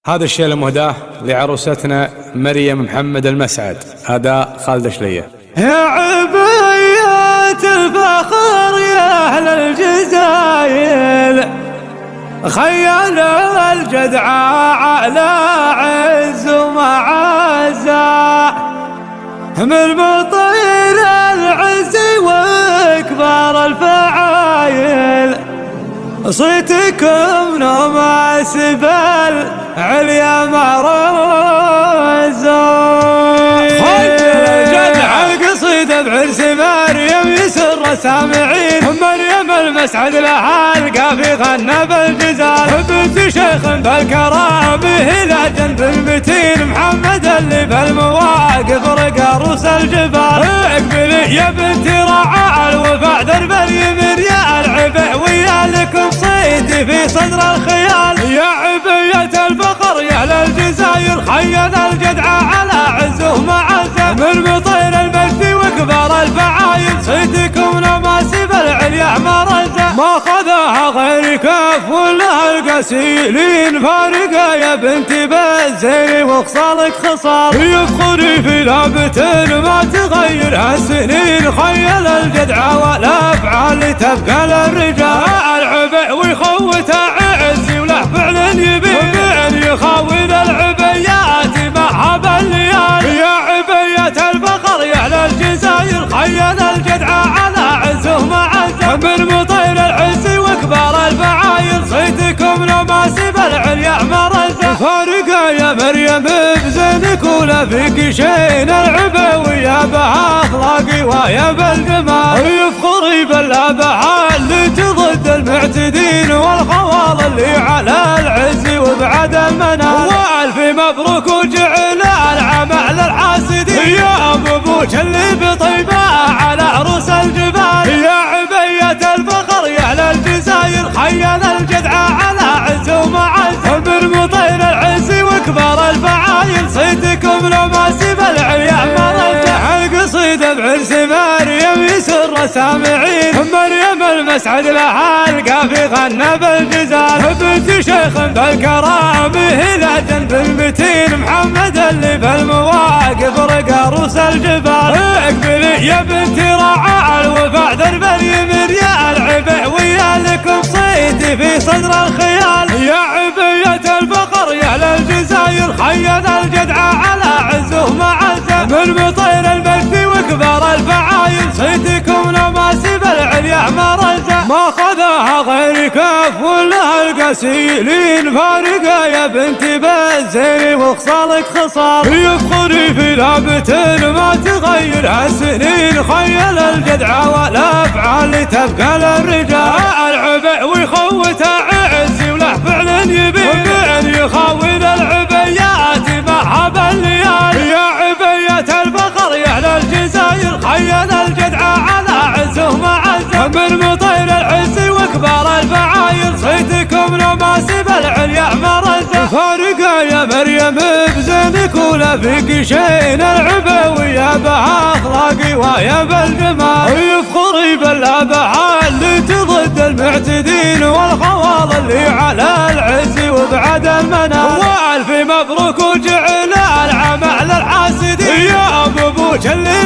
هذا الشيء المهداه لعروستنا مريم محمد المسعد، أداء خالد شلية. يا عبية الفخر يا أهل الجزاير، خيال الجدعاء على عز ومعزة، من مطير العز وكبار الفعايل، صيتكم نماسب العليا مرزة. القصيدة بعرس مريم يسر سامعين، مريم المسعد لها القافي غنى بالجزال، بنت شيخ بالكرام هلا جنب المتين، محمد اللي بالمواقف رقى روس الجبال. اقبلي يا بنتي رعى الوفاء درب اليمين، يا العبء ويا لكم صيدي في صدر الخيال، يا عبية الفخر يا للجزاير، خيل الجدعاء على عزه معزه، من مطير المجد وكبار الفعايل، صيتكم نماسب العليا مرزه، ما خذاها غير كف ولا القسيلين، فارقه يا بنتي بالزين وخصالك خصال، يفخري في لابت ما تغيرها السنين، خيل الجدعاء والافعال تبقى للرجال، العبء ويخوتها عزي وله فعل يبين، يخاوذ العبيات معها بالليال، يا عبية الفخر يا للجزاير، خيل الجدعاء على عزه معزه، من مطير العز وكبار الفعايل، صيتكم نماسب العليا مرزه، فارقه يا مريم بزينك ولا فيك شين، العبوية بها اخلاقي ويا بالجمال، يفخري بالابها اللي تضد المعتدين، والخوال اللي على العز وبعد المنال، والف مبروك وجعل العمل الحاسدين، يا ابوك اللي بطيبه على عروس الجبال، يا عبية الفخر يا للجزاير، خيل الجدعاء على عز ومعزه، من مطير العز وكبار الفعايل، صيتكم نماسب العليا مرزه. القصيدة بعرس مريم يسر سامعين، مريم المسعد لها القافي غنى بالجزال، بنت شيخ بالكرام هلا جنب المتين، محمد اللي بالمواقف رقى روس الجبال. اقبلي يا بنتي رعى الوفاء درب اليمين، يا العبء ويا لكم صيدي في صدر الخيال، يا عبية الفخر يا للجزاير، خيل الجدعاء على عزه معزه، من مطير المجد وكبار الفعايل، صيتكم نماسب العليا مرزه، ما خذاها غير كف ولا القسيلين، فارقه يا بنتي بالزين وخصالك خصال، يفخري في لابت ما تغيرها السنين، خيل الجدعاء والافعال تبقى للرجال، العبء ويخوتها عزي وله فعل يبين، يخاوذ العبيات معها بالليال، يا عبية الفخر يا للجزاير، خيل الجدعاء على عزه معزه، من مطير العز وكبار الفعايل، صيتكم نماسب العليا مرزه، فارقه يا مريم بزينك ولا فيك شين، العبوية بها اخلاقي ويا بالجمال، يفخري بالابها اللي تضد المعتدين، والخوال اللي على العز وبعد المنال، والف مبروك وجعل العمل الحاسدين، يا ابوك اللي